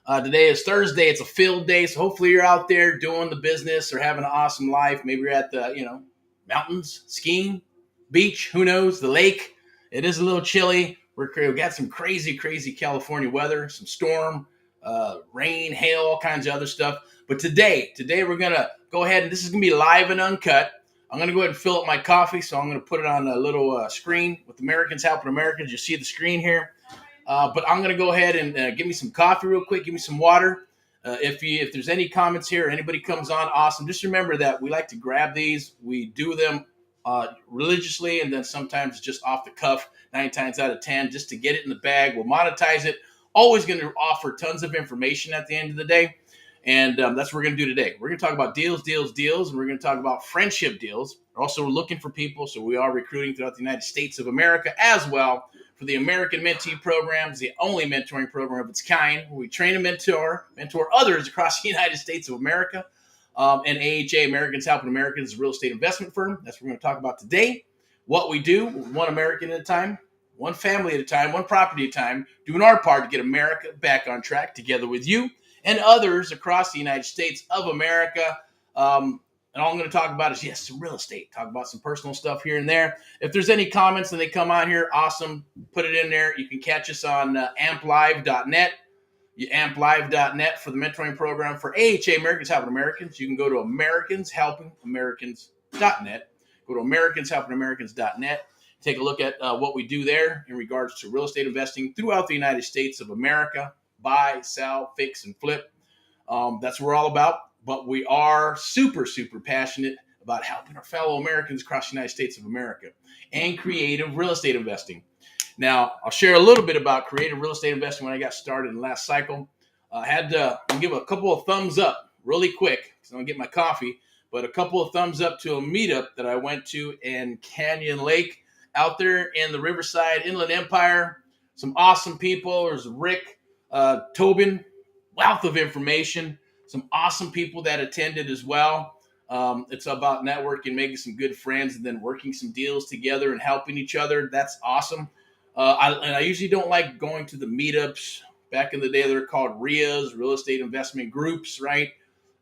Today is Thursday. It's a field day, so hopefully you're out there doing the business or having an awesome life. Maybe you're at the mountains, skiing, beach. Who knows? The lake. It is a little chilly. We've got some crazy, crazy California weather, some storm, rain, hail, all kinds of other stuff. But today we're gonna go ahead and this is gonna be live and uncut. I'm gonna go ahead and fill up my coffee, so I'm gonna put it on a little screen with Americans Helping Americans. You see the screen here. But I'm going to go ahead and give me some coffee real quick. Give me some water. If there's any comments here, or anybody comes on, awesome. Just remember that we like to grab these. We do them religiously, and then sometimes just off the cuff, 9 times out of 10, just to get it in the bag. We'll monetize it. Always going to offer tons of information at the end of the day. And that's what we're going to do today. We're going to talk about deals, and we're going to talk about friendship deals. We're also looking for people, so we are recruiting throughout the United States of America as well for the American Mentee Program. It's the only mentoring program of its kind, where we train and mentor others across the United States of America. And AHA, Americans Helping Americans, is a real estate investment firm. That's what we're going to talk about today. What we do, one American at a time, one family at a time, one property at a time, doing our part to get America back on track together with you and others across the United States of America. And all I'm going to talk about is, yes, some real estate. Talk about some personal stuff here and there. If there's any comments and they come on here, awesome. Put it in there. You can catch us on amplive.net. Amplive.net for the mentoring program for AHA, Americans Helping Americans. You can go to americanshelpingamericans.net. Go to americanshelpingamericans.net. Take a look at what we do there in regards to real estate investing throughout the United States of America. Buy, sell, fix, and flip. That's what we're all about. But we are super, super passionate about helping our fellow Americans across the United States of America and creative real estate investing. Now, I'll share a little bit about creative real estate investing when I got started in the last cycle. I had to give a couple of thumbs up really quick because I'm going to get my coffee, but a couple of thumbs up to a meetup that I went to in Canyon Lake out there in the Riverside Inland Empire. Some awesome people. There's Rick, Tobin, wealth of information. Some awesome people that attended as well. It's about networking, making some good friends, and then working some deals together and helping each other. That's awesome. I usually don't like going to the meetups. Back in the day, they're called RIAs, Real Estate Investment Groups, right?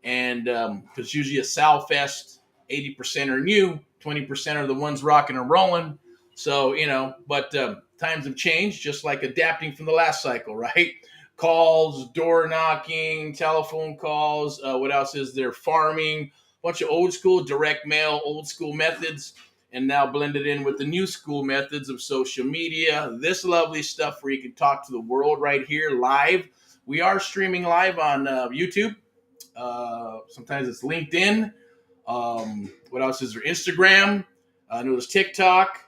And it's usually a Sal Fest. 80% are new, 20% are the ones rocking and rolling. So, but times have changed, just like adapting from the last cycle, right? Calls, door knocking, telephone calls. What else is there? Farming, a bunch of old school direct mail, old school methods, and now blended in with the new school methods of social media. This lovely stuff where you can talk to the world right here live. We are streaming live on YouTube. Sometimes it's LinkedIn. What else is there? Instagram. I know there's TikTok.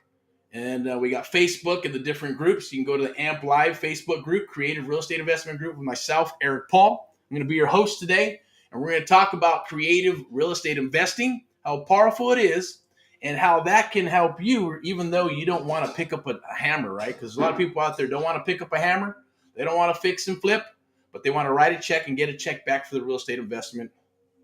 And we got Facebook and the different groups. You can go to the AMP Live Facebook group, Creative Real Estate Investment Group, with myself, Erick Paul. I'm going to be your host today, and we're going to talk about creative real estate investing, how powerful it is, and how that can help you, even though you don't want to pick up a hammer, right? Because a lot of people out there don't want to pick up a hammer. They don't want to fix and flip, but they want to write a check and get a check back for the real estate investment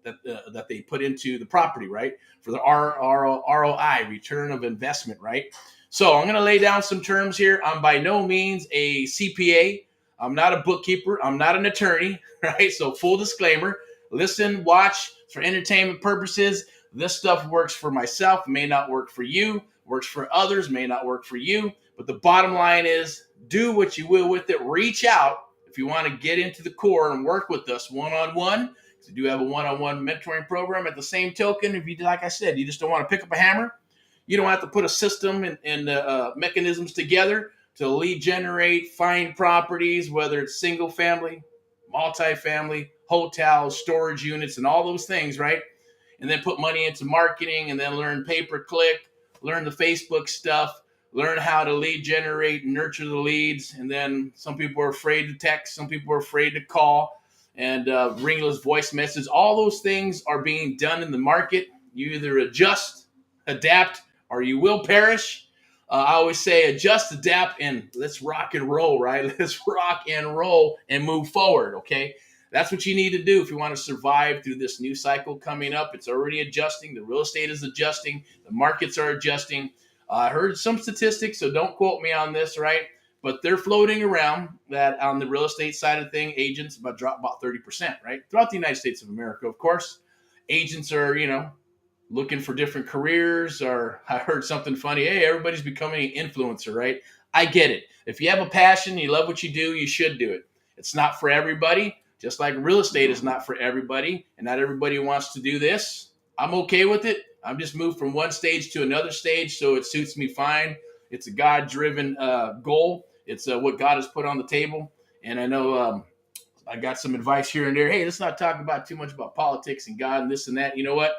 that they put into the property, right? For the ROI, return of investment, right? So I'm going to lay down some terms here. I'm by no means a CPA. I'm not a bookkeeper. I'm not an attorney, right? So full disclaimer, listen, watch for entertainment purposes. This stuff works for myself, may not work for you, works for others, may not work for you. But the bottom line is do what you will with it. Reach out if you want to get into the core and work with us one-on-one. We do have a one-on-one mentoring program. At the same token, if you, like I said, you just don't want to pick up a hammer, you don't have to put a system and mechanisms together to lead generate, find properties, whether it's single family, multifamily, hotels, storage units, and all those things, right? And then put money into marketing and then learn pay-per-click, learn the Facebook stuff, learn how to lead generate and nurture the leads. And then some people are afraid to text, some people are afraid to call and ringless voice messages. All those things are being done in the market. You either adjust, adapt, or you will perish. I always say adjust, adapt, and let's rock and roll, right? Let's rock and roll and move forward, okay? That's what you need to do if you want to survive through this new cycle coming up. It's already adjusting. The real estate is adjusting. The markets are adjusting. I heard some statistics, so don't quote me on this, right? But they're floating around that on the real estate side of thing, agents about drop about 30%, right? Throughout the United States of America, of course. Agents are, looking for different careers, or I heard something funny. Hey, everybody's becoming an influencer, right? I get it. If you have a passion, you love what you do, you should do it. It's not for everybody, just like real estate is not for everybody, and not everybody wants to do this. I'm okay with it. I'm just moved from one stage to another stage, so it suits me fine. It's a God-driven goal. It's what God has put on the table, and I know I got some advice here and there. Hey, let's not talk about too much about politics and God and this and that. You know what?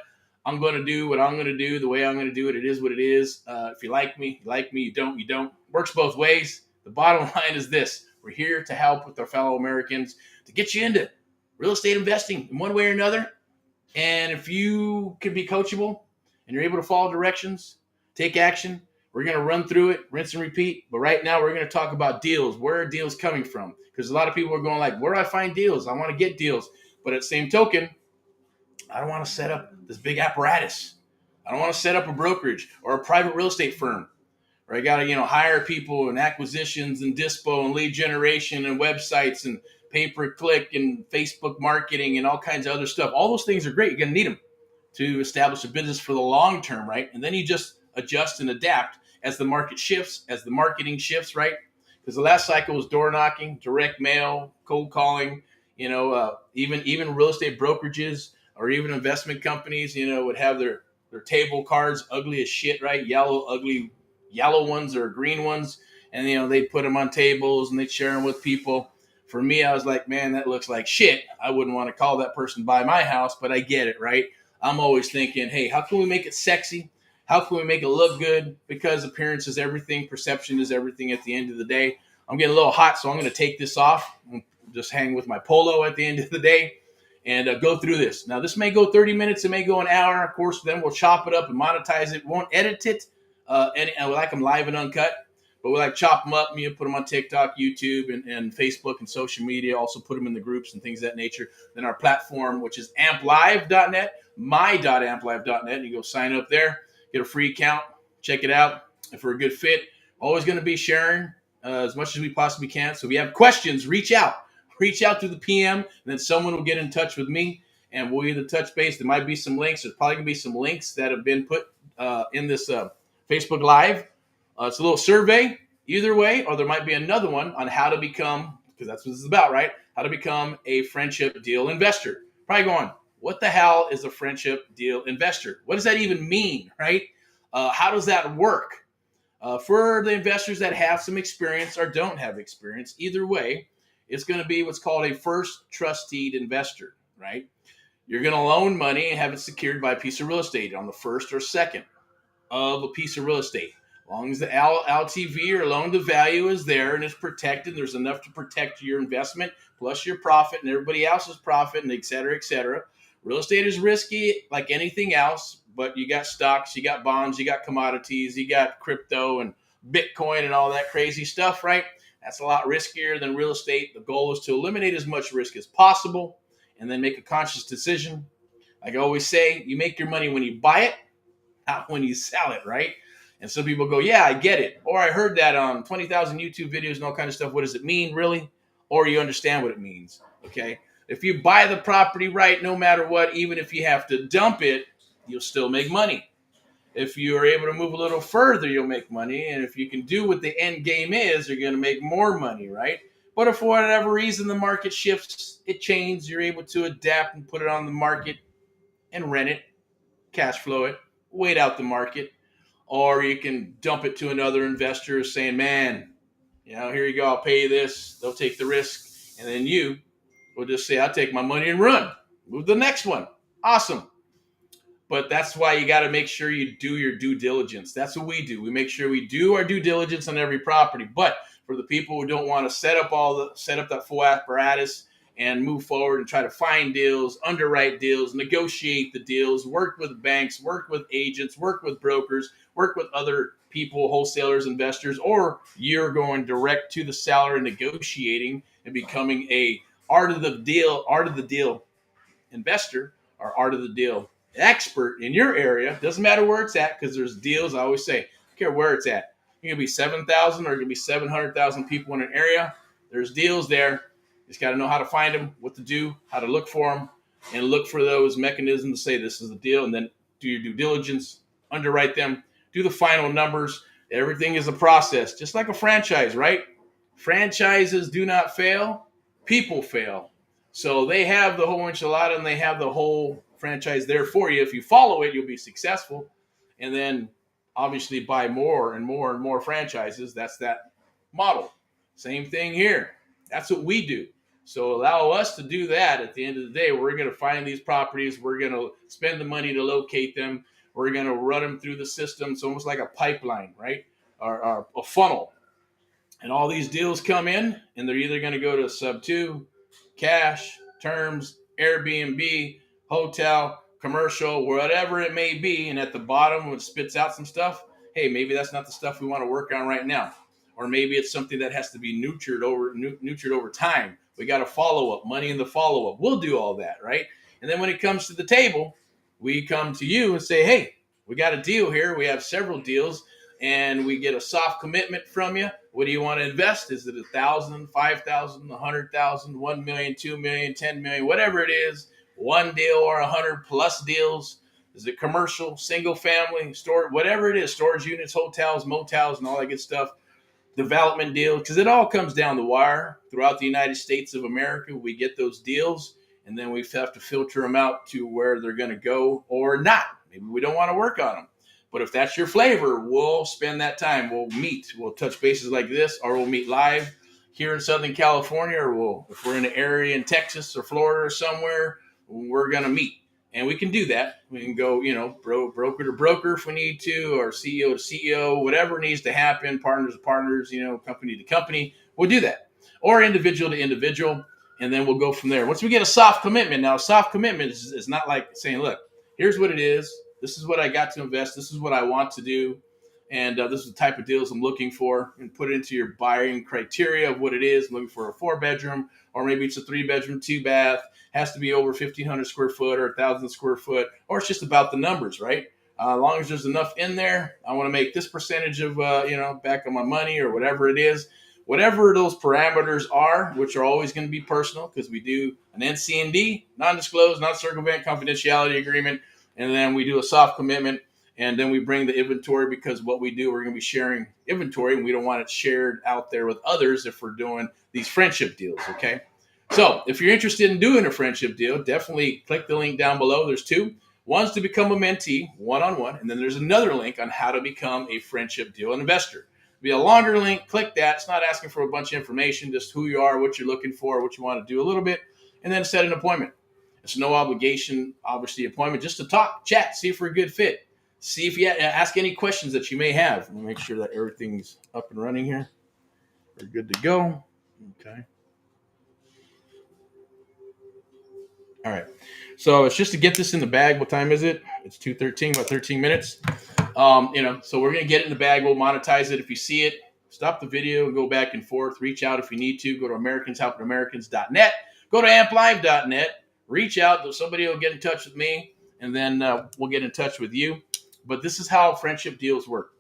I'm going to do what I'm going to do the way I'm going to do it. It is what it is. If you like me, you like me. You don't, you don't. Works both ways. The bottom line is this. We're here to help with our fellow Americans to get you into real estate investing in one way or another. And if you can be coachable and you're able to follow directions, take action, we're going to run through it, rinse and repeat. But right now, we're going to talk about deals. Where are deals coming from? Because a lot of people are going like, where do I find deals? I want to get deals. But at the same token, I don't want to set up this big apparatus. I don't want to set up a brokerage or a private real estate firm where I got to, hire people and acquisitions and dispo and lead generation and websites and pay-per-click and Facebook marketing and all kinds of other stuff. All those things are great. You're going to need them to establish a business for the long term, right? And then you just adjust and adapt as the market shifts, as the marketing shifts, right? Because the last cycle was door knocking, direct mail, cold calling, even real estate brokerages or even investment companies, would have their table cards ugly as shit, right? Ugly yellow ones or green ones. And, they'd put them on tables and they'd share them with people. For me, I was like, man, that looks like shit. I wouldn't want to call that person by my house, but I get it, right? I'm always thinking, hey, how can we make it sexy? How can we make it look good? Because appearance is everything. Perception is everything at the end of the day. I'm getting a little hot, so I'm going to take this off and just hang with my polo at the end of the day and go through this. Now, this may go 30 minutes. It may go an hour. Of course, then we'll chop it up and monetize it. We won't edit it. And we like them live and uncut. But we like chop them up, put them on TikTok, YouTube, and Facebook and social media. Also put them in the groups and things of that nature. Then our platform, which is amplive.net, my.amplive.net. You go sign up there, get a free account, check it out. If we're a good fit, always going to be sharing as much as we possibly can. So if you have questions, reach out. Reach out through the PM, and then someone will get in touch with me, and we'll either touch base. There might be some links. There's probably going to be some links that have been put in this Facebook Live. It's a little survey either way, or there might be another one on how to become, because that's what this is about, right? How to become a friendship deal investor. Probably going, what the hell is a friendship deal investor? What does that even mean, right? How does that work? For the investors that have some experience or don't have experience, either way, it's going to be what's called a first trusted investor, right? You're going to loan money and have it secured by a piece of real estate on the first or second of a piece of real estate. As long as the LTV or loan to value is there and it's protected, there's enough to protect your investment, plus your profit and everybody else's profit, and et cetera, et cetera. Real estate is risky like anything else, but you got stocks, you got bonds, you got commodities, you got crypto and Bitcoin and all that crazy stuff, right? That's a lot riskier than real estate. The goal is to eliminate as much risk as possible and then make a conscious decision. Like I always say, you make your money when you buy it, not when you sell it, right? And some people go, yeah, I get it. Or I heard that on 20,000 YouTube videos and all kind of stuff. What does it mean, really? Or you understand what it means, okay? If you buy the property right, no matter what, even if you have to dump it, you'll still make money. If you are able to move a little further, you'll make money. And if you can do what the end game is, you're going to make more money, right? But if for whatever reason the market shifts, it changes, you're able to adapt and put it on the market and rent it, cash flow it, wait out the market. Or you can dump it to another investor saying, man, here you go, I'll pay you this. They'll take the risk. And then you will just say, I'll take my money and run. Move to the next one. Awesome. But that's why you got to make sure you do your due diligence. That's what we do. We make sure we do our due diligence on every property. But for the people who don't want to set up that full apparatus and move forward and try to find deals, underwrite deals, negotiate the deals, work with banks, work with agents, work with brokers, work with other people, wholesalers, investors, or you're going direct to the seller and negotiating and becoming a art of the deal investor or art of the deal expert in your area. Doesn't matter where it's at, because there's deals. I always say, I don't care where it's at. You're going to be 7,000 or you're going to be 700,000 people in an area. There's deals there. You just got to know how to find them, what to do, how to look for them, and look for those mechanisms to say this is the deal, and then do your due diligence, underwrite them, do the final numbers. Everything is a process, just like a franchise, right? Franchises do not fail. People fail. So they have the whole enchilada and they have the whole franchise there for you. If you follow it, you'll be successful. And then obviously buy more and more and more franchises. That's that model. Same thing here. That's what we do. So allow us to do that. At the end of the day, we're going to find these properties. We're going to spend the money to locate them. We're going to run them through the system. It's almost like a pipeline, right? Or a funnel. And all these deals come in, and they're either going to go to sub 2, cash, terms, Airbnb, hotel, commercial, whatever it may be. And at the bottom, when it spits out some stuff, hey, maybe that's not the stuff we want to work on right now. Or maybe it's something that has to be nurtured over time. We got a follow-up, money in the follow-up. We'll do all that, right? And then when it comes to the table, we come to you and say, hey, we got a deal here. We have several deals, and we get a soft commitment from you. What do you want to invest? Is it 1,000, 5,000, 100,000, 1 million, 2 million, 10 million, whatever it is, one deal or 100 plus deals? Is it commercial, single family, storage, whatever it is, storage units, hotels, motels, and all that good stuff? Development deals, because it all comes down the wire throughout the United States of America. We get those deals, and then we have to filter them out to where they're going to go or not. Maybe we don't want to work on them. But if that's your flavor, we'll spend that time. We'll meet. We'll touch bases like this, or we'll meet live here in Southern California, or if we're in an area in Texas or Florida or somewhere, we're going to meet. And we can do that. We can go, broker to broker if we need to, or CEO to CEO, whatever needs to happen, partners to partners, company to company. We'll do that. Or individual to individual, and then we'll go from there. Once we get a soft commitment, now a soft commitment is not like saying, look, here's what it is. This is what I got to invest. This is what I want to do. And this is the type of deals I'm looking for. And put it into your buying criteria of what it is. I'm looking for a 4-bedroom, or maybe it's a 3-bedroom, 2-bath. Has to be over 1,500 square foot or 1,000 square foot, or it's just about the numbers, right? As long as there's enough in there, I want to make this percentage of, back on my money or whatever it is. Whatever those parameters are, which are always going to be personal because we do an NC&D, non-disclosed, non-circumvent confidentiality agreement, and then we do a soft commitment, and then we bring the inventory because what we do, we're going to be sharing inventory, and we don't want it shared out there with others if we're doing these friendship deals, okay? So if you're interested in doing a friendship deal, definitely click the link down below. There's 2. One's to become a mentee, one-on-one, and then there's another link on how to become a friendship deal investor. It'll be a longer link. Click that. It's not asking for a bunch of information, just who you are, what you're looking for, what you want to do a little bit, and then set an appointment. It's no obligation, obviously, appointment, just to talk, chat, see if we're a good fit. See if you ask any questions that you may have. Let me make sure that everything's up and running here. We're good to go. Okay. All right. So it's just to get this in the bag. What time is it? It's 2:13, about 13 minutes. So we're going to get it in the bag. We'll monetize it. If you see it, stop the video and go back and forth. Reach out if you need to. Go to AmericansHelpingAmericans.net. Go to AmpLive.net. Reach out. Somebody will get in touch with me, and then we'll get in touch with you. But this is how friendship deals work.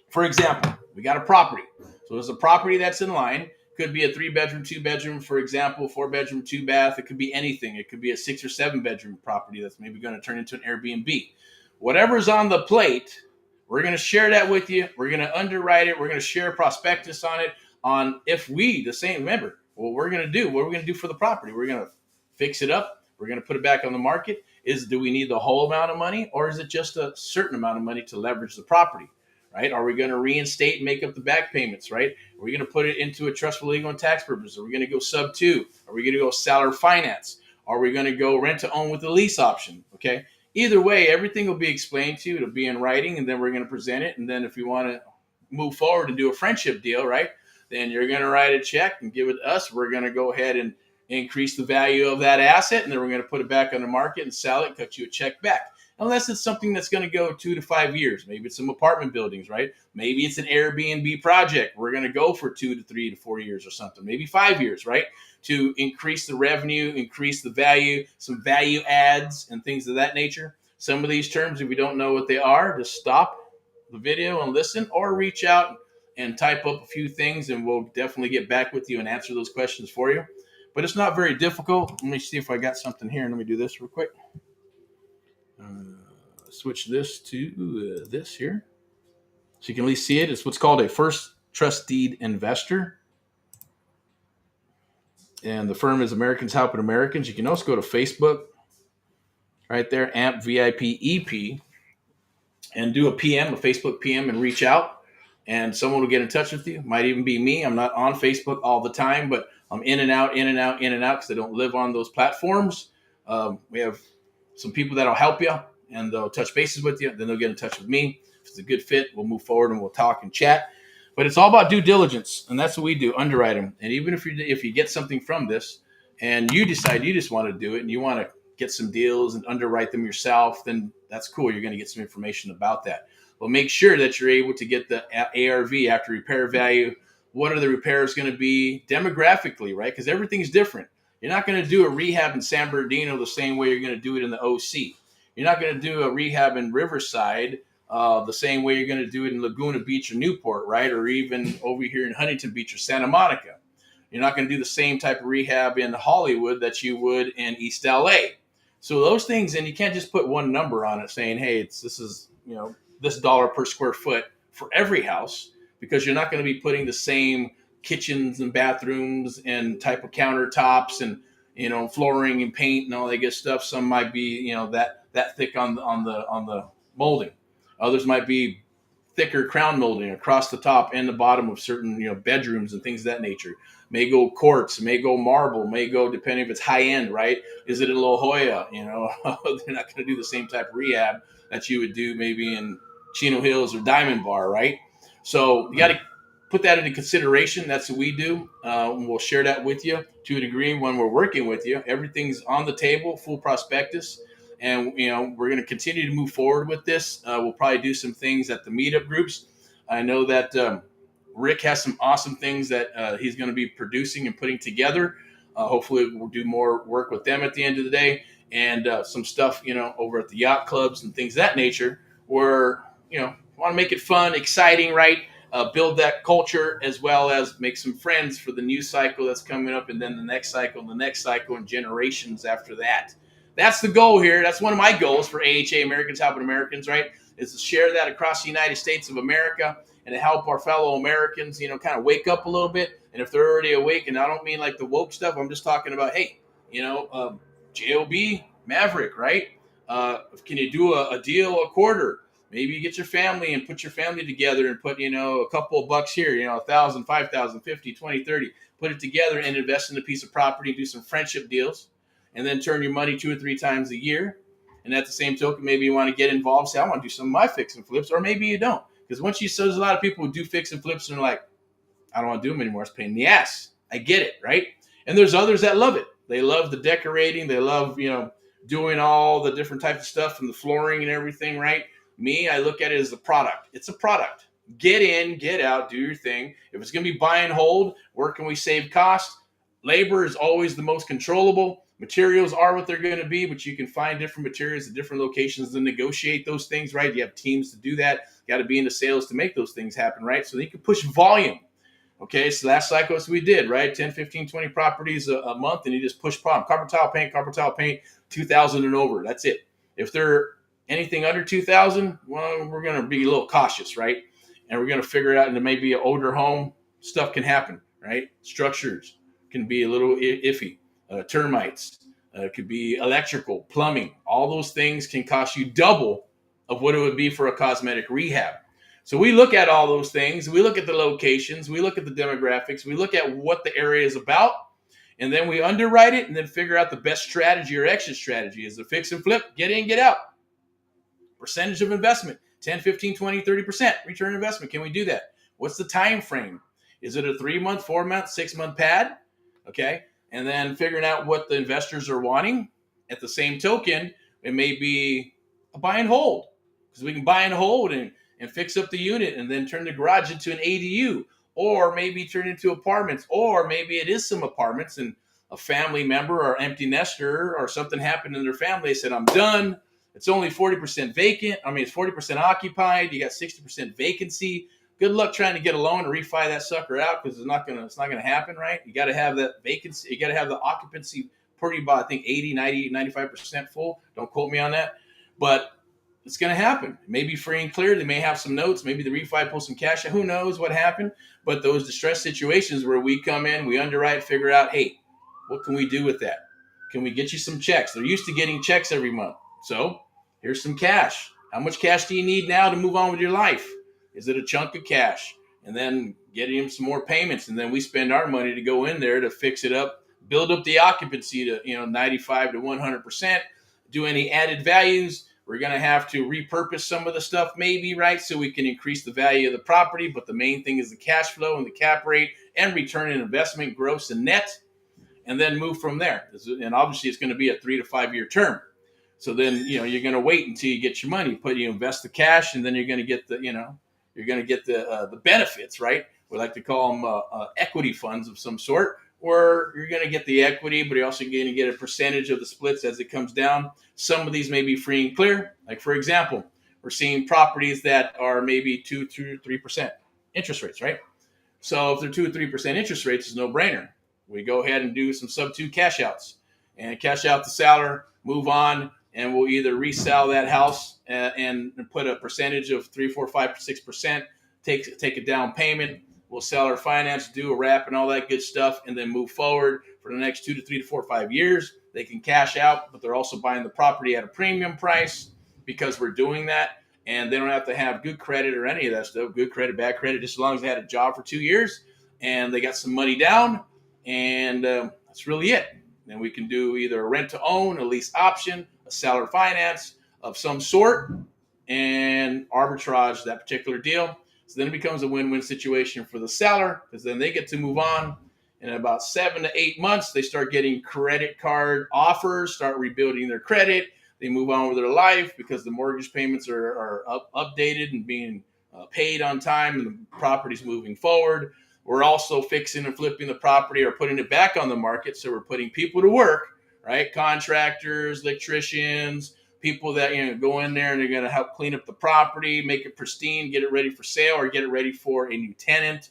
For example, we got a property. So there's a property that's in line. Could be a 3-bedroom, 2-bedroom, for example, 4-bedroom, 2-bath. It could be anything. It could be a 6 or 7-bedroom property that's maybe going to turn into an Airbnb. Whatever's on the plate, we're going to share that with you. We're going to underwrite it. We're going to share a prospectus on it. Remember, what we're going to do, what are we going to do for the property? We're going to fix it up. We're going to put it back on the market. Do we need the whole amount of money, or is it just a certain amount of money to leverage the property? Right? Are we going to reinstate and make up the back payments, right? Are we going to put it into a trust for legal and tax purposes? Are we going to go sub 2? Are we going to go seller finance? Are we going to go rent to own with the lease option? Okay. Either way, everything will be explained to you. It'll be in writing, and then we're going to present it. And then if you want to move forward and do a friendship deal, right, then you're going to write a check and give it to us. We're going to go ahead and increase the value of that asset, and then we're going to put it back on the market and sell it, cut you a check back. Unless it's something that's going to go 2 to 5 years. Maybe it's some apartment buildings, right? Maybe it's an Airbnb project. We're going to go for 2 to 3 to 4 years or something, maybe 5 years, right? To increase the revenue, increase the value, some value adds and things of that nature. Some of these terms, if you don't know what they are, just stop, the video and listen, or reach out and type up a few things, and we'll definitely get back with you and answer those questions for you. But it's not very difficult. Let me see if I got something here. Let me do this real quick. Switch this to this here, so you can at least see it. It's what's called a first trust deed investor, and the firm is Americans Helping Americans. You can also go to Facebook, right there, AMP VIP EP, and do a PM, a Facebook PM, and reach out, and someone will get in touch with you. Might even be me. I'm not on Facebook all the time, but I'm in and out, in and out, in and out, because I don't live on those platforms. We have some people that'll help you, and they'll touch bases with you. Then they'll get in touch with me. If it's a good fit, we'll move forward and we'll talk and chat. But it's all about due diligence, and that's what we do, underwrite them. And even if you get something from this and you decide you just want to do it and you want to get some deals and underwrite them yourself, then that's cool. You're going to get some information about that. But make sure that you're able to get the ARV, after repair value. What are the repairs going to be demographically, right? Because everything's different. You're not going to do a rehab in San Bernardino the same way you're going to do it in the OC. You're not going to do a rehab in Riverside the same way you're going to do it in Laguna Beach or Newport, right? Or even over here in Huntington Beach or Santa Monica. You're not going to do the same type of rehab in Hollywood that you would in East LA. So those things, and you can't just put one number on it saying, hey, this is this dollar per square foot for every house, because you're not going to be putting the same kitchens and bathrooms and type of countertops and flooring and paint and all that good stuff. Some might be that thick on the molding. Others might be thicker crown molding across the top and the bottom of certain bedrooms and things of that nature. May go quartz, may go marble, may go, depending if it's high end, right? Is it in La Jolla? They're not going to do the same type of rehab that you would do maybe in Chino Hills or Diamond Bar, right? So you got to put that into consideration. That's what we do. We'll share that with you to a degree when we're working with you. Everything's on the table, full prospectus. And, we're going to continue to move forward with this. We'll probably do some things at the meetup groups. I know that Rick has some awesome things that he's going to be producing and putting together. Hopefully we'll do more work with them at the end of the day, and some stuff, over at the yacht clubs and things of that nature, where, want to make it fun, exciting, right? Build that culture, as well as make some friends for the new cycle that's coming up, and then the next cycle, and generations after that. That's the goal here. That's one of my goals for AHA, Americans Helping Americans, right? Is to share that across the United States of America and to help our fellow Americans, kind of wake up a little bit. And if they're already awake, and I don't mean like the woke stuff, I'm just talking about, hey, JOB, Maverick, right? Can you do a deal a quarter? Maybe you get your family and put your family together and put, a couple of bucks here, 1,000, 5,000, 50, 20, 30, put it together and invest in a piece of property, do some friendship deals, and then turn your money 2 or 3 times a year. And at the same token, maybe you want to get involved, say, I want to do some of my fix and flips, or maybe you don't. Because there's a lot of people who do fix and flips and they're like, I don't want to do them anymore. It's a pain in the ass. I get it, right? And there's others that love it. They love the decorating. They love, doing all the different types of stuff and the flooring and everything, right? Me, I look at it as a product. It's a product. Get in, get out, do your thing. If it's going to be buy and hold, where can we save costs? Labor is always the most controllable. Materials are what they're going to be, but you can find different materials at different locations to negotiate those things, right? You have teams to do that. You got to be into sales to make those things happen, right? So you can push volume. Okay, so last cycle, we did, right? 10, 15, 20 properties a month, and you just push copper tile paint, 2,000 and over. That's it. If they're anything under 2,000, well, we're going to be a little cautious, right? And we're going to figure it out into maybe an older home. Stuff can happen, right? Structures can be a little iffy. Termites, could be electrical, plumbing. All those things can cost you double of what it would be for a cosmetic rehab. So we look at all those things. We look at the locations. We look at the demographics. We look at what the area is about. And then we underwrite it and then figure out the best strategy or exit strategy. Is it fix and flip, get in, get out? Percentage of investment, 10, 15, 20, 30% return on investment. Can we do that? What's the time frame? Is it a 3-month, 4-month, 6-month pad? Okay. And then figuring out what the investors are wanting. At the same token, it may be a buy and hold, because we can buy and hold and fix up the unit and then turn the garage into an ADU, or maybe turn into apartments, or maybe it is some apartments and a family member or empty nester or something happened in their family. They said, I'm done. It's only 40% vacant. I mean, it's 40% occupied. You got 60% vacancy. Good luck trying to get a loan to refi that sucker out, because it's not gonna happen, right? You got to have that vacancy. You got to have the occupancy pretty about, I think, 80, 90, 95% full. Don't quote me on that, but it's going to happen. It may be free and clear. They may have some notes. Maybe the refi pull some cash. Who knows what happened? But those distressed situations where we come in, we underwrite, figure out, hey, what can we do with that? Can we get you some checks? They're used to getting checks every month. So here's some cash. How much cash do you need now to move on with your life? Is it a chunk of cash? And then getting them some more payments. And then we spend our money to go in there to fix it up, build up the occupancy to 95 to 100%, do any added values. We're going to have to repurpose some of the stuff maybe, right? So we can increase the value of the property. But the main thing is the cash flow and the cap rate and return on investment, gross and net, and then move from there. And obviously it's going to be a 3 to 5 year term. So then, you're going to wait until you get your money, you invest the cash, and then you're going to get the benefits, right? We like to call them equity funds of some sort. Or you're going to get the equity, but you're also going to get a percentage of the splits as it comes down. Some of these may be free and clear. Like, for example, we're seeing properties that are maybe 2 to 3% interest rates, right? So if they're 2 or 3% interest rates, it's no brainer. We go ahead and do some sub-2 cash outs and cash out the seller, move on, and we'll either resell that house and put a percentage of 3, 4, 5, 6%, take a down payment. We'll sell our finance, do a wrap and all that good stuff, and then move forward for the next 2 to 3 to 4 or 5 years. They can cash out, but they're also buying the property at a premium price because we're doing that. And they don't have to have good credit or any of that stuff, good credit, bad credit, just as long as they had a job for 2 years and they got some money down. And that's really it. Then we can do either a rent to own, a lease option, a seller finance of some sort, and arbitrage that particular deal. So then it becomes a win-win situation for the seller, because then they get to move on. In about 7 to 8 months, they start getting credit card offers, start rebuilding their credit. They move on with their life because the mortgage payments are updated and being paid on time, and the property's moving forward. We're also fixing and flipping the property or putting it back on the market. So we're putting people to work, right? Contractors, electricians, people that go in there and they're going to help clean up the property, make it pristine, get it ready for sale, or get it ready for a new tenant.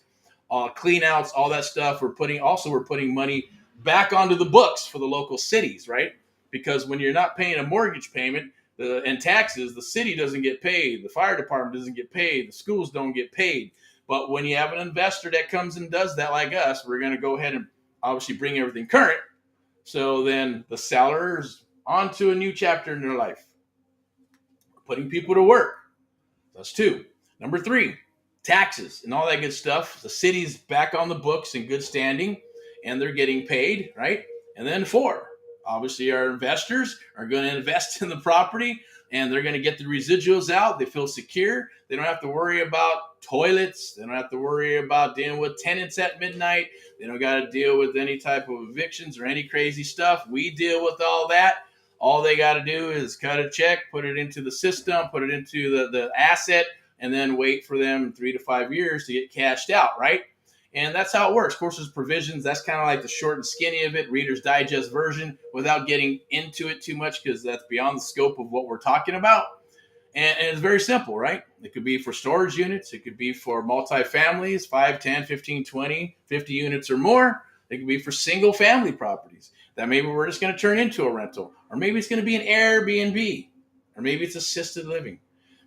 Clean outs, all that stuff. We're putting money back onto the books for the local cities, right? Because when you're not paying a mortgage payment and taxes, the city doesn't get paid, the fire department doesn't get paid, the schools don't get paid. But when you have an investor that comes and does that like us, we're going to go ahead and obviously bring everything current. So then the seller's on to a new chapter in their life. Putting people to work. That's 2. Number 3, taxes and all that good stuff. The city's back on the books in good standing and they're getting paid, right? And then 4, obviously our investors are going to invest in the property and they're going to get the residuals out. They feel secure. They don't have to worry about toilets. They don't have to worry about dealing with tenants at midnight. They don't got to deal with any type of evictions or any crazy stuff. We deal with all that. All they got to do is cut a check, put it into the system, put it into the asset, and then wait for them 3 to 5 years to get cashed out, right? And that's how it works. Of course, there's provisions. That's kind of like the short and skinny of it, Reader's Digest version, without getting into it too much because that's beyond the scope of what we're talking about. And it's very simple, right? It could be for storage units. It could be for multifamilies, 5, 10, 15, 20, 50 units or more. It could be for single family properties that maybe we're just going to turn into a rental. Or maybe it's going to be an Airbnb. Or maybe it's assisted living.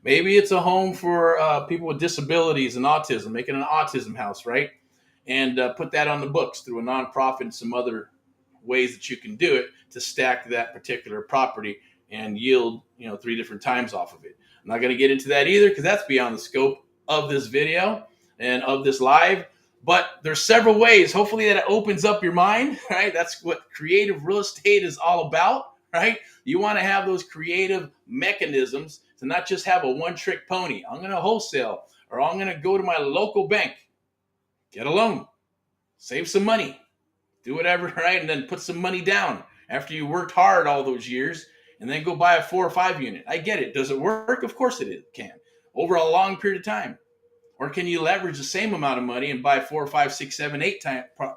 Maybe it's a home for people with disabilities and autism, making an autism house, right? And put that on the books through a nonprofit and some other ways that you can do it to stack that particular property and yield 3 different times off of it. I'm not going to get into that either because that's beyond the scope of this video and of this live. But there's several ways. Hopefully that opens up your mind, right? That's what creative real estate is all about, right? You want to have those creative mechanisms to not just have a one-trick pony. I'm going to wholesale, or I'm going to go to my local bank, get a loan, save some money, do whatever, right? And then put some money down after you worked hard all those years, and then go buy a 4 or 5 unit. I get it. Does it work? Of course it can. Over a long period of time. Or can you leverage the same amount of money and buy 4, 5, 6, 7, 8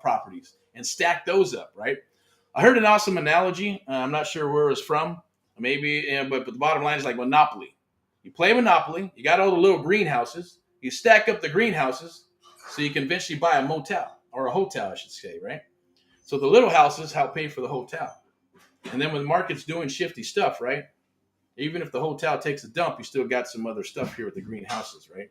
properties and stack those up, right? I heard an awesome analogy. I'm not sure where it was from. maybe, but the bottom line is like Monopoly. You play Monopoly, you got all the little greenhouses, you stack up the greenhouses so you can eventually buy a motel or a hotel, I should say, right? So the little houses help pay for the hotel. And then when the market's doing shifty stuff, right? Even if the hotel takes a dump, you still got some other stuff here with the greenhouses, right?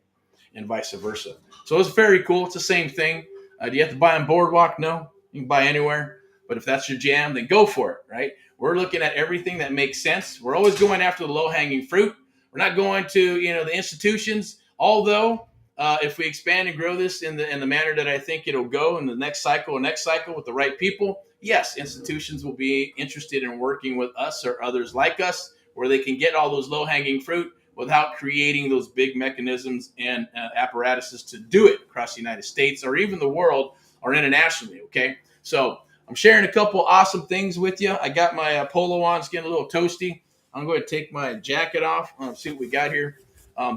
And vice versa. So it's very cool. It's the same thing. Do you have to buy on Boardwalk? No. You can buy anywhere. But if that's your jam, then go for it, right? We're looking at everything that makes sense. We're always going after the low-hanging fruit. We're not going to, the institutions. Although, if we expand and grow this in the manner that I think it'll go in the next cycle with the right people, yes, institutions will be interested in working with us or others like us, where they can get all those low-hanging fruit without creating those big mechanisms and apparatuses to do it across the United States or even the world or internationally. Okay, so I'm sharing a couple awesome things with you. I got my polo on. It's getting a little toasty. I'm going to take my jacket off. See what we got here.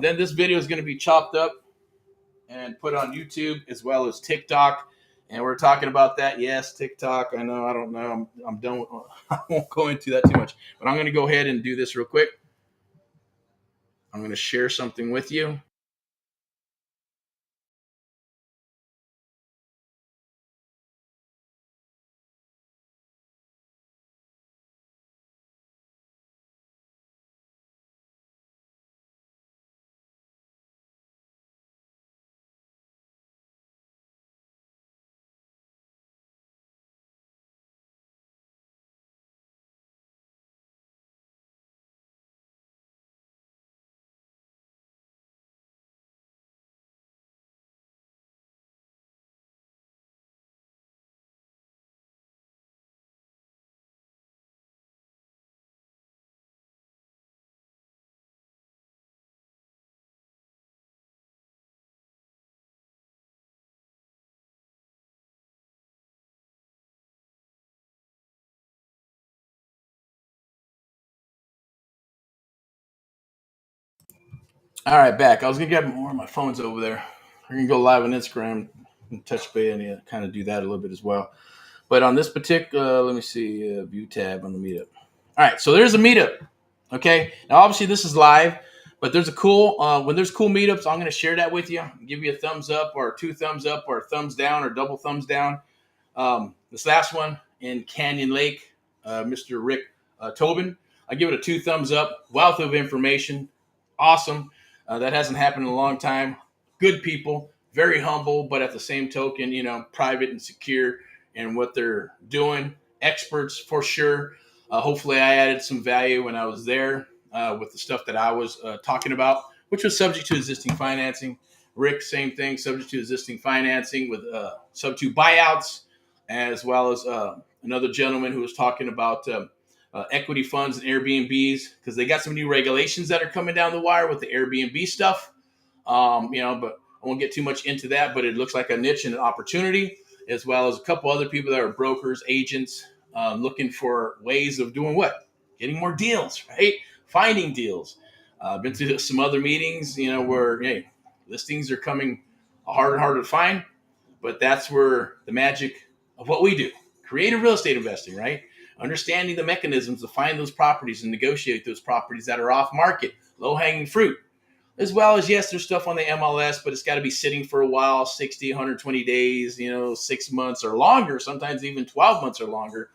Then this video is going to be chopped up and put on YouTube as well as TikTok. And we're talking about that. Yes, TikTok. I know. I don't know. I'm done. I won't go into that too much. But I'm going to go ahead and do this real quick. I'm going to share something with you. All right, back. I was going to grab more of my phones over there. We're going to go live on Instagram and touch base and kind of do that a little bit as well. But on this particular, let me see, view tab on the meetup. All right, so there's a meetup. Okay, now obviously this is live, but there's a cool, when there's cool meetups, I'm going to share that with you, give you a thumbs up or two thumbs up or a thumbs down or double thumbs down. This last one in Canyon Lake, Mr. Rick Tobin, I give it a two thumbs up. Wealth of information, awesome. That hasn't happened in a long time. Good people, very humble, but at the same token, private and secure in what they're doing. Experts for sure. Hopefully, I added some value when I was there with the stuff that I was talking about, which was subject to existing financing. Rick, same thing, subject to existing financing with sub to buyouts, as well as another gentleman who was talking about equity funds and Airbnbs, because they got some new regulations that are coming down the wire with the Airbnb stuff. But I won't get too much into that, but it looks like a niche and an opportunity, as well as a couple other people that are brokers, agents, looking for ways of doing what? Getting more deals, right? Finding deals. I've been to some other meetings, where, listings are coming harder and harder to find, but that's where the magic of what we do, creative real estate investing, right? Understanding the mechanisms to find those properties and negotiate those properties that are off market, low hanging fruit, as well as, yes, there's stuff on the MLS, but it's got to be sitting for a while, 60, 120 days, 6 months or longer, sometimes even 12 months or longer.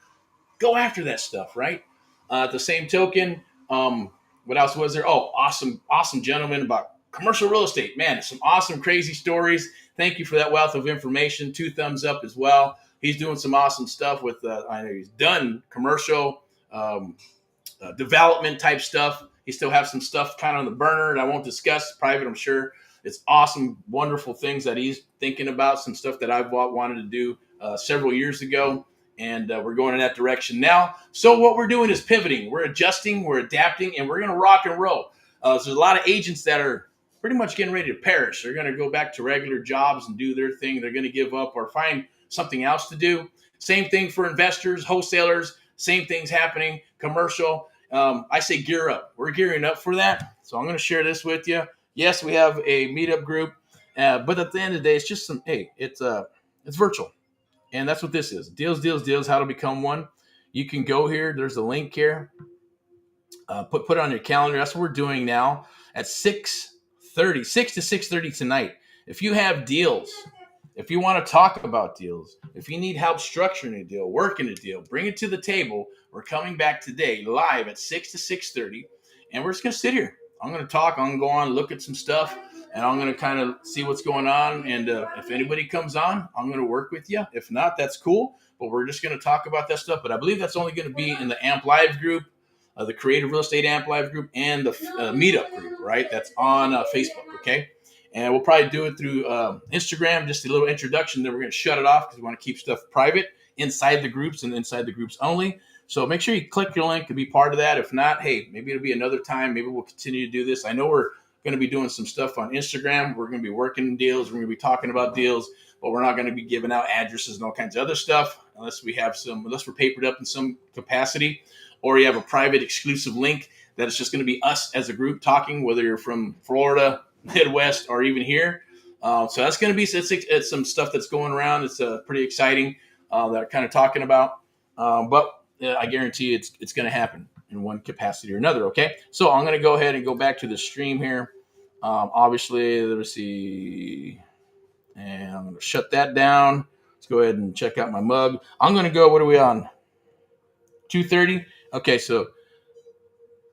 Go after that stuff, right? At the same token, what else was there? Oh, awesome gentleman about commercial real estate. Man, some awesome, crazy stories. Thank you for that wealth of information. Two thumbs up as well. He's doing some awesome stuff with, I know he's done commercial development type stuff. He still has some stuff kind of on the burner that I won't discuss. Private, I'm sure. It's awesome, wonderful things that he's thinking about, some stuff that I've wanted to do several years ago. And we're going in that direction now. So what we're doing is pivoting. We're adjusting, we're adapting, and we're going to rock and roll. So there's a lot of agents that are pretty much getting ready to perish. They're going to go back to regular jobs and do their thing. They're going to give up or find something else to do. Same thing for investors, wholesalers. Same thing's happening. Commercial. I say gear up. We're gearing up for that. So I'm going to share this with you. Yes, we have a meetup group, but at the end of the day, it's just it's virtual. And that's what this is. Deals, how to become one. You can go here. There's a link here. Put it on your calendar. That's what we're doing now at 6:30, 6 to 6:30 tonight. If you have deals, if you want to talk about deals, if you need help structuring a deal, working a deal, bring it to the table. We're coming back today live at 6 to 6:30, and we're just going to sit here. I'm going to talk. I'm going to go on, look at some stuff, and I'm going to kind of see what's going on. And if anybody comes on, I'm going to work with you. If not, that's cool. But we're just going to talk about that stuff. But I believe that's only going to be in the AMP Live group, the Creative Real Estate AMP Live group, and the Meetup group, right? That's on Facebook, okay? And we'll probably do it through Instagram, just a little introduction. Then we're going to shut it off because we want to keep stuff private inside the groups and inside the groups only. So make sure you click your link to be part of that. If not, hey, maybe it'll be another time. Maybe we'll continue to do this. I know we're going to be doing some stuff on Instagram. We're going to be working deals. We're going to be talking about deals, but we're not going to be giving out addresses and all kinds of other stuff unless we're papered up in some capacity, or you have a private exclusive link that it's just going to be us as a group talking, whether you're from Florida, Midwest, or even here. So that's going to be it's some stuff that's going around. It's pretty exciting that I'm kind of talking about. But I guarantee it's going to happen in one capacity or another. Okay. So I'm going to go ahead and go back to the stream here. Obviously, let's see. And I'm going to shut that down. Let's go ahead and check out my mug. I'm going to go, what are we on? 2:30. Okay. So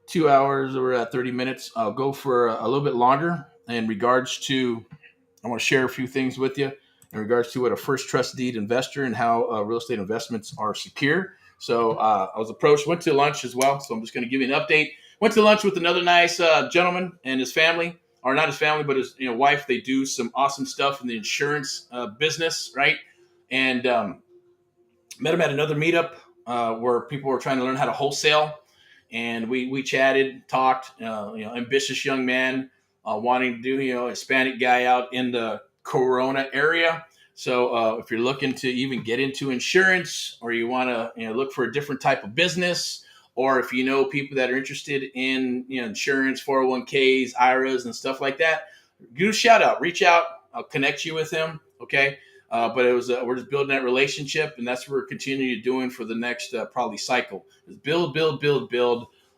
2 hours, we're at 30 minutes. I'll go for a little bit longer in regards to, I want to share a few things with you in regards to what a first trust deed investor and how real estate investments are secure. So I was approached, went to lunch as well. So I'm just going to give you an update. Went to lunch with another nice gentleman and his family, or not his family, but his wife. They do some awesome stuff in the insurance business, right? And met him at another meetup where people were trying to learn how to wholesale. And we chatted, talked, ambitious young man wanting to do, Hispanic guy out in the Corona area. So if you're looking to even get into insurance, or you want to look for a different type of business, or if you know people that are interested in insurance, 401ks, IRAs, and stuff like that, give a shout out, reach out, I'll connect you with him. Okay. But it was we're just building that relationship, and that's what we're continuing doing for the next probably cycle. Is build, building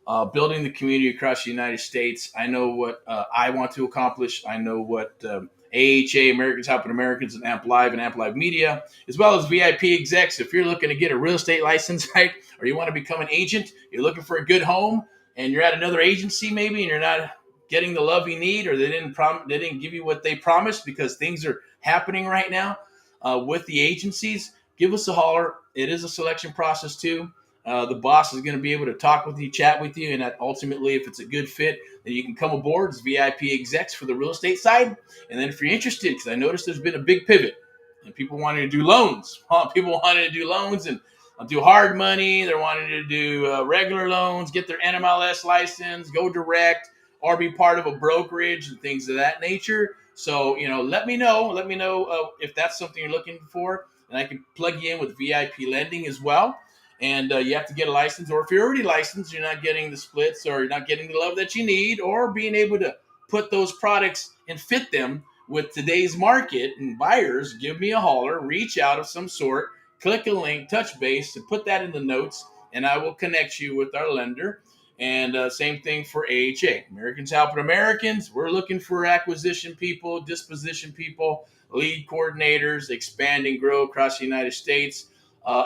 the community across the United States. I know what I want to accomplish. I know what AHA, Americans Helping Americans, and AMP Live and AMP Live Media, as well as VIP execs. If you're looking to get a real estate license, right, or you want to become an agent, you're looking for a good home, and you're at another agency maybe, and you're not getting the love you need, or they didn't give you what they promised because things are happening right now. With the agencies, give us a holler. It is a selection process too. The boss is going to be able to talk with you, chat with you, and that ultimately, if it's a good fit, then you can come aboard as VIP execs for the real estate side. And then if you're interested, because I noticed there's been a big pivot, and people wanting to do loans. People wanting to do loans and do hard money. They're wanting to do regular loans, get their NMLS license, go direct, or be part of a brokerage and things of that nature. So, let me know. Let me know if that's something you're looking for, and I can plug you in with VIP lending as well. And you have to get a license, or if you're already licensed, you're not getting the splits, or you're not getting the love that you need, or being able to put those products and fit them with today's market and buyers, give me a holler, reach out of some sort, click a link, touch base, and put that in the notes, and I will connect you with our lender. And same thing for AHA, Americans Helping Americans. We're looking for acquisition people, disposition people, lead coordinators, expand and grow across the United States,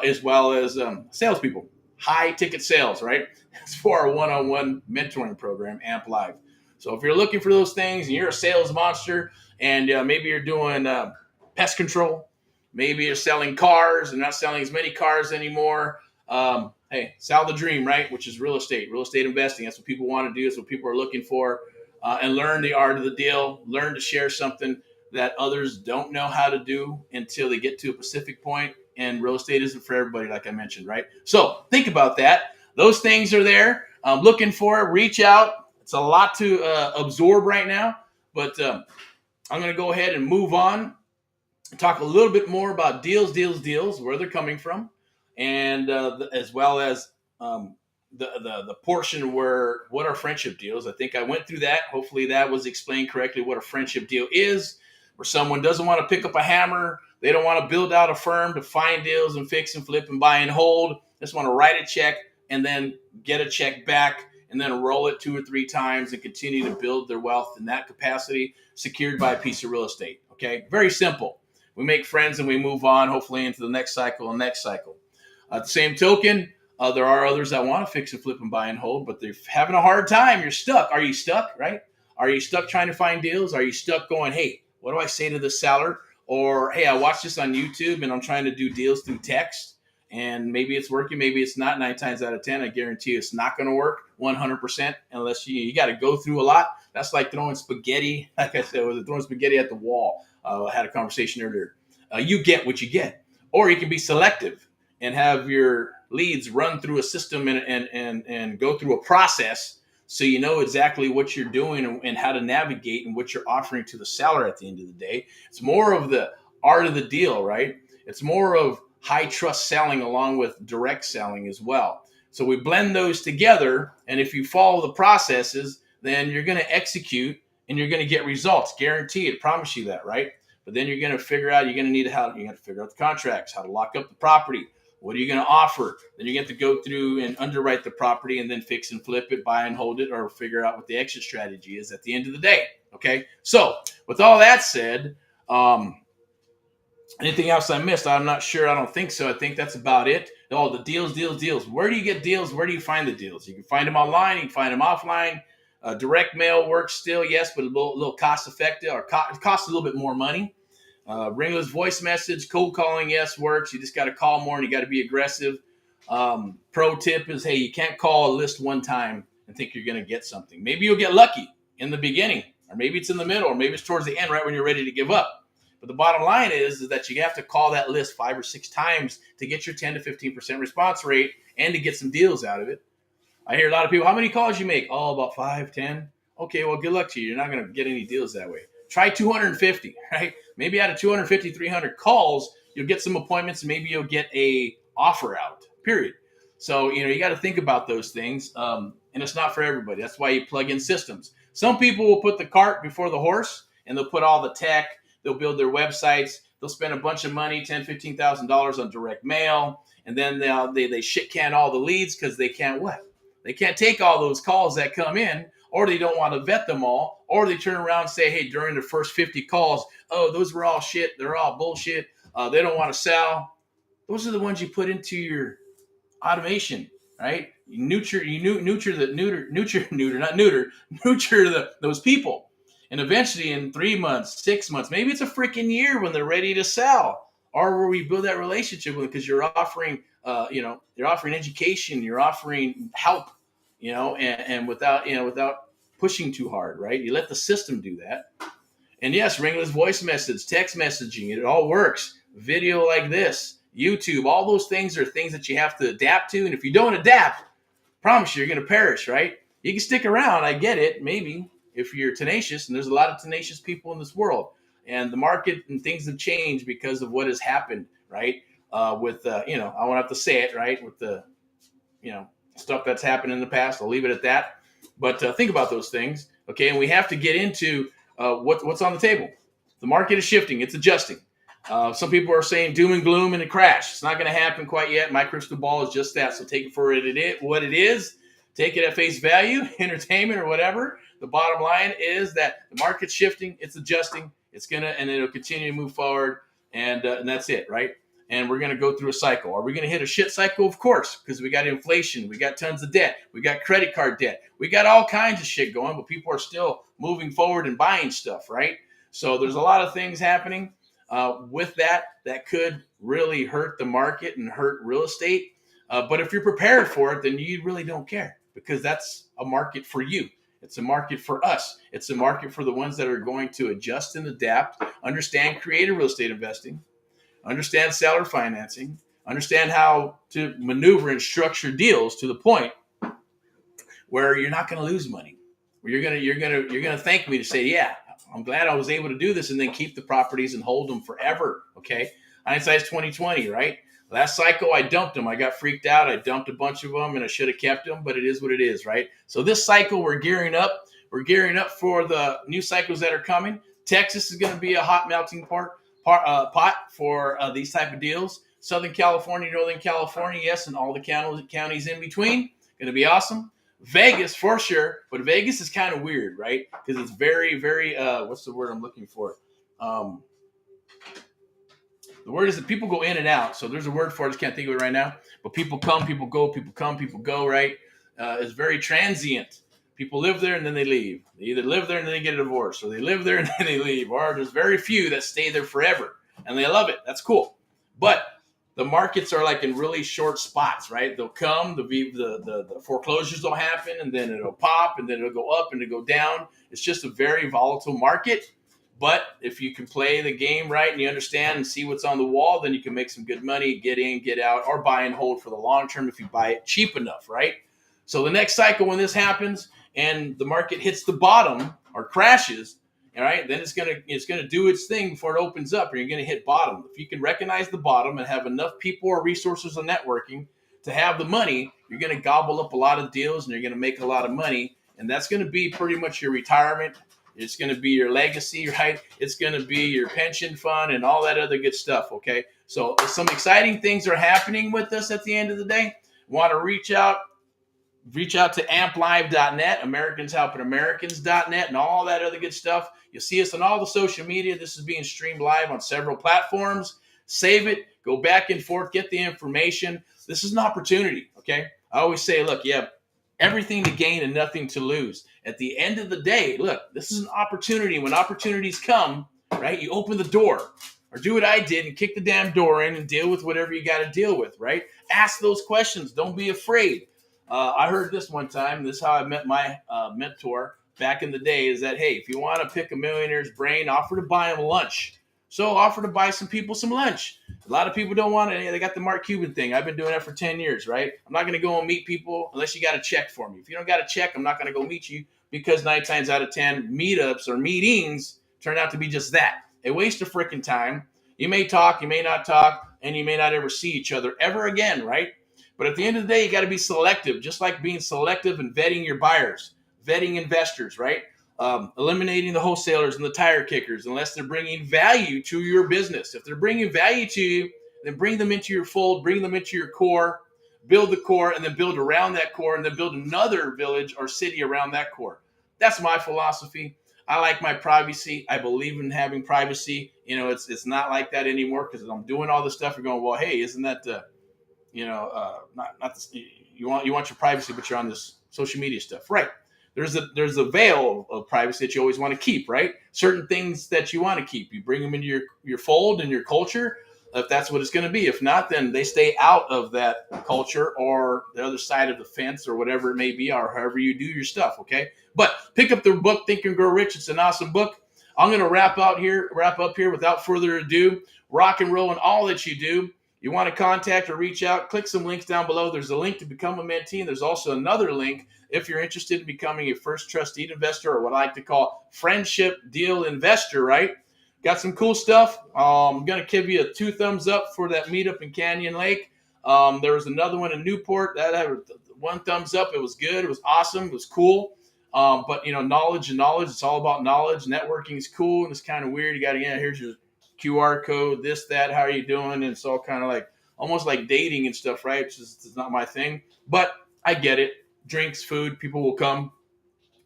as well as salespeople, high ticket sales, right? It's for our one-on-one mentoring program, AMP Live. So if you're looking for those things and you're a sales monster, and maybe you're doing pest control, maybe you're selling cars and not selling as many cars anymore, hey, sell the dream, right? Which is real estate investing. That's what people want to do. That's what people are looking for, and learn the art of the deal, learn to share something that others don't know how to do until they get to a specific point. And real estate isn't for everybody, like I mentioned, right? So think about that. Those things are there. I'm looking for it. Reach out. It's a lot to absorb right now, but I'm going to go ahead and move on and talk a little bit more about deals, where they're coming from, and as well as the portion where what are friendship deals. I think I went through that. Hopefully that was explained correctly, what a friendship deal is, where someone doesn't want to pick up a hammer. They don't want to build out a firm to find deals and fix and flip and buy and hold. They just want to write a check and then get a check back and then roll it 2 or 3 times and continue to build their wealth in that capacity, secured by a piece of real estate. Okay, very simple. We make friends and we move on, hopefully into the next cycle and next cycle. At the same token, there are others that want to fix and flip and buy and hold, but they're having a hard time. You're stuck. Are you stuck, right? Are you stuck trying to find deals? Are you stuck going, hey, what do I say to the seller? Or, hey, I watched this on YouTube and I'm trying to do deals through text, and maybe it's working, maybe it's not. 9 times out of 10, I guarantee you it's not going to work 100% unless you got to go through a lot. That's like throwing spaghetti. Like I said, throwing spaghetti at the wall. I had a conversation earlier. You get what you get. Or you can be selective and have your leads run through a system and go through a process, so you know exactly what you're doing and how to navigate and what you're offering to the seller at the end of the day. It's more of the art of the deal, right? It's more of high trust selling along with direct selling as well. So we blend those together, and if you follow the processes, then you're going to execute and you're going to get results. Guaranteed, promise you that, right? But then you're going to figure out, you're going to need how you got to figure out the contracts, how to lock up the property. What are you going to offer? Then you get to go through and underwrite the property and then fix and flip it, buy and hold it, or figure out what the exit strategy is at the end of the day. Okay. So with all that said, anything else I missed? I'm not sure. I don't think so. I think that's about it. Oh, the deals. Where do you get deals? Where do you find the deals? You can find them online. You can find them offline. Direct mail works still, yes, but a little cost effective, or it costs a little bit more money. Ringless voice message, cold calling, yes, works. You just got to call more and you got to be aggressive. Pro tip is, hey, you can't call a list one time and think you're going to get something. Maybe you'll get lucky in the beginning, or maybe it's in the middle, or maybe it's towards the end, right when you're ready to give up. But the bottom line is that you have to call that list 5 or 6 times to get your 10 to 15% response rate and to get some deals out of it. I hear a lot of people, how many calls you make? Oh, about 5, 10. Okay, well, good luck to you. You're not going to get any deals that way. Try 250, right? Maybe out of 250, 300 calls, you'll get some appointments and maybe you'll get a offer out, period. So, you got to think about those things. And it's not for everybody. That's why you plug in systems. Some people will put the cart before the horse, and they'll put all the tech. They'll build their websites. They'll spend a bunch of money, $10,000, $15,000 on direct mail. And then they shit can all the leads because they can't what? They can't take all those calls that come in, or they don't want to vet them all, or they turn around and say, hey, during the first 50 calls, oh, those were all shit. They're all bullshit. They don't want to sell. Those are the ones you put into your automation, right? You nurture those people. And eventually in 3 months, 6 months, maybe it's a freaking year when they're ready to sell, or where we build that relationship with, because you're offering, you're offering education, you're offering help, and without pushing too hard, right? You let the system do that. And yes, ringless voice message, text messaging, it all works. Video like this, YouTube, all those things are things that you have to adapt to. And if you don't adapt, promise you're going to perish, right? You can stick around. I get it. Maybe if you're tenacious, and there's a lot of tenacious people in this world, and the market and things have changed because of what has happened, right? I won't have to say it, right? With the, stuff that's happened in the past, I'll leave it at that. But think about those things, okay? And we have to get into what's on the table. The market is shifting. It's adjusting. Some people are saying doom and gloom and a crash. It's not going to happen quite yet. My crystal ball is just that. So take it for what it is. Take it at face value, entertainment or whatever. The bottom line is that the market's shifting. It's adjusting. And it'll continue to move forward. And that's it, right? And we're going to go through a cycle. Are we going to hit a shit cycle? Of course, because we got inflation. We got tons of debt. We got credit card debt. We got all kinds of shit going, but people are still moving forward and buying stuff, right? So there's a lot of things happening with that could really hurt the market and hurt real estate. But if you're prepared for it, then you really don't care, because that's a market for you. It's a market for us. It's a market for the ones that are going to adjust and adapt, understand creative real estate investing, understand seller financing, understand how to maneuver and structure deals to the point where you're not going to lose money. Where you're gonna thank me to say, yeah, I'm glad I was able to do this, and then keep the properties and hold them forever. Okay, hindsight's 2020, right? Last cycle, I dumped them. I got freaked out. I dumped a bunch of them, and I should have kept them, but it is what it is, right? So this cycle, we're gearing up. We're gearing up for the new cycles that are coming. Texas is going to be a hot melting pot for these type of deals. Southern California, Northern California, yes, and all the counties in between. Going to be awesome. Vegas for sure, but Vegas is kind of weird, right? Because it's very, very what's the word I'm looking for? Um, the word is that people go in and out. So there's a word for it. I just can't think of it right now. But people come, people go, people come, people go. Right? It's very transient. People live there and then they leave. They either live there and then they get a divorce, or they live there and then they leave. Or there's very few that stay there forever and they love it. That's cool. But the markets are like in really short spots, right? They'll come, the foreclosures will happen, and then it'll pop, and then it'll go up and it'll go down. It's just a very volatile market. But if you can play the game right and you understand and see what's on the wall, then you can make some good money, get in, get out, or buy and hold for the long term if you buy it cheap enough, right? So the next cycle, when this happens and the market hits the bottom or crashes, all right, then it's gonna do its thing before it opens up, or you're gonna hit bottom. If you can recognize the bottom and have enough people or resources on networking to have the money, you're gonna gobble up a lot of deals and you're gonna make a lot of money, and that's gonna be pretty much your retirement. It's going to be your legacy, right? It's going to be your pension fund and all that other good stuff, okay? So some exciting things are happening with us at the end of the day. Want to reach out to amplive.net, americanshelpingamericans.net, and all that other good stuff. You'll see us on all the social media. This is being streamed live on several platforms. Save it, go back and forth, get the information. This is an opportunity, okay? I always say, look, you have everything to gain and nothing to lose. At the end of the day, look, this is an opportunity. When opportunities come, right, you open the door, or do what I did and kick the damn door in and deal with whatever you got to deal with, right? Ask those questions. Don't be afraid. I heard this one time. This is how I met my mentor back in the day, is that, hey, if you want to pick a millionaire's brain, offer to buy them lunch. So offer to buy some people some lunch. A lot of people don't want it. They got the Mark Cuban thing. I've been doing that for 10 years, right? I'm not going to go and meet people unless you got a check for me. If you don't got a check, I'm not going to go meet you, because 9 times out of 10 meetups or meetings turn out to be just that. A waste of freaking time. You may talk, you may not talk, and you may not ever see each other ever again, right? But at the end of the day, you got to be selective, just like being selective and vetting your buyers, vetting investors, right? Eliminating the wholesalers and the tire kickers unless they're bringing value to your business. If they're bringing value to you, then bring them into your fold, bring them into your core, build the core, and then build around that core, and then build another village or city around that core. That's my philosophy. I like my privacy. I believe in having privacy. It's not like that anymore, because I'm doing all this stuff. You're going, well, hey, isn't that not this, you want your privacy, but you're on this social media stuff, right? There's a veil of privacy that you always want to keep, right? Certain things that you want to keep, you bring them into your fold and your culture, if that's what it's going to be. If not, then they stay out of that culture or the other side of the fence or whatever it may be, or however you do your stuff, okay? But pick up the book, Think and Grow Rich. It's an awesome book. I'm going to wrap up here without further ado. Rock and roll in all that you do. You want to contact or reach out, click some links down below. There's a link to become a mentee, and there's also another link if you're interested in becoming a first trusted investor, or what I like to call friendship deal investor, right? Got some cool stuff. I'm going to give you a 2 thumbs up for that meetup in Canyon Lake. There was another one in Newport that had 1 thumbs up. It was good. It was awesome. It was cool. But knowledge, it's all about knowledge. Networking is cool, and it's kind of weird. You got to, here's your QR code, this, that, how are you doing? And it's all kind of like, almost like dating and stuff, right? It's not my thing, but I get it. Drinks, food, people will come.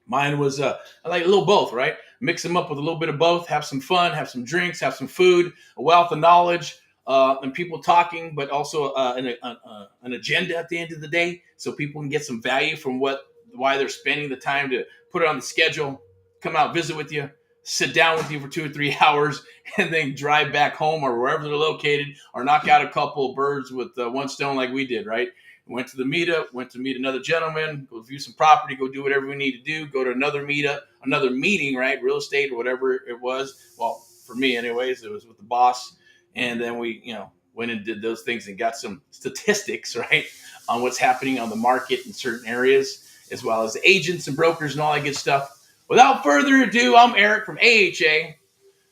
Mine was, I like a little both, right? Mix them up with a little bit of both, have some fun, have some drinks, have some food, a wealth of knowledge, and people talking, but also an agenda at the end of the day, so people can get some value from why they're spending the time to put it on the schedule, come out, visit with you, sit down with you for 2 or 3 hours, and then drive back home or wherever they're located, or knock out a couple of birds with 1 stone like we did, right? Went to the meetup, went to meet another gentleman, go view some property, go do whatever we need to do, go to another meetup, another meeting, right? Real estate or whatever it was. Well, for me anyways, it was with the boss. And then we, went and did those things and got some statistics, right, on what's happening on the market in certain areas, as well as agents and brokers and all that good stuff. Without further ado, I'm Eric from AHA.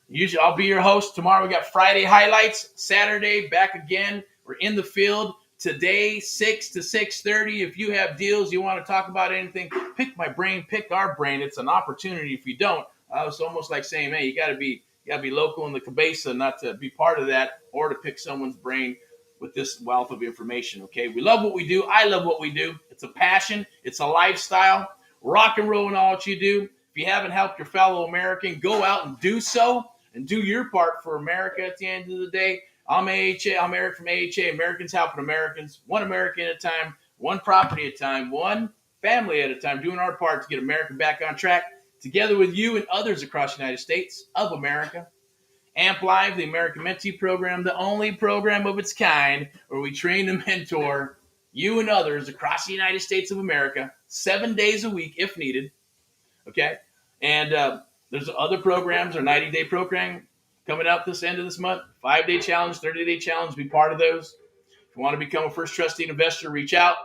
Usually I'll be your host. Tomorrow we got Friday highlights. Saturday, back again. We're in the field. Today, 6 to 6:30. If you have deals, you want to talk about anything, pick my brain, pick our brain. It's an opportunity. If you don't, it's almost like saying, hey, you got to be local in the cabeza, not to be part of that, or to pick someone's brain with this wealth of information, okay? We love what we do. I love what we do. It's a passion. It's a lifestyle. Rock and roll in all that you do. If you haven't helped your fellow American, go out and do so and do your part for America at the end of the day. I'm AHA. I'm Erick from AHA, Americans Helping Americans, one American at a time, one property at a time, one family at a time, doing our part to get America back on track, together with you and others across the United States of America. AMP Live, the American Mentee Program, the only program of its kind where we train and mentor you and others across the United States of America 7 days a week if needed. Okay? And there's other programs, our 90-day program coming out this end of this month, 5-day challenge, 30-day challenge, be part of those. If you want to become a first trusted investor, reach out.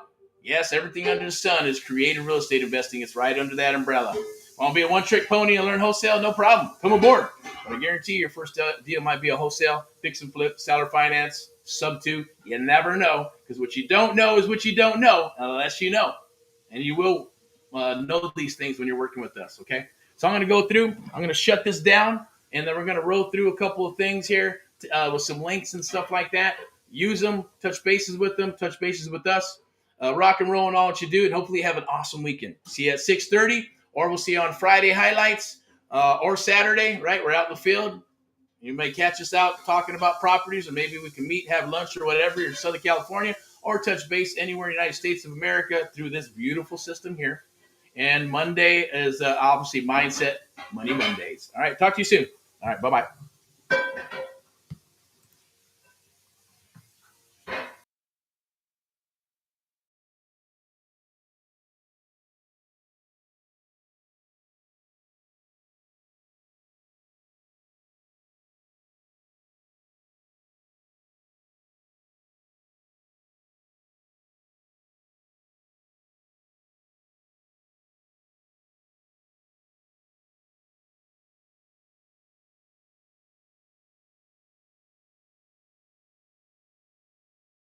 Yes, everything under the sun is creative real estate investing. It's right under that umbrella. Want to be a one-trick pony and learn wholesale? No problem. Come aboard. But I guarantee your first deal might be a wholesale, fix and flip, seller finance, sub-2. You never know, because what you don't know is what you don't know unless you know. And you will know these things when you're working with us, okay? So I'm going to go through. I'm going to shut this down, and then we're going to roll through a couple of things here with some links and stuff like that. Use them, touch bases with them, touch bases with us. Rock and roll and all that you do, and hopefully have an awesome weekend. See you at 6:30, or we'll see you on Friday highlights or Saturday, right? We're out in the field. You may catch us out talking about properties, or maybe we can meet, have lunch or whatever in Southern California, or touch base anywhere in the United States of America through this beautiful system here. And Monday is obviously Mindset Money Mondays. All right, talk to you soon. All right, bye-bye.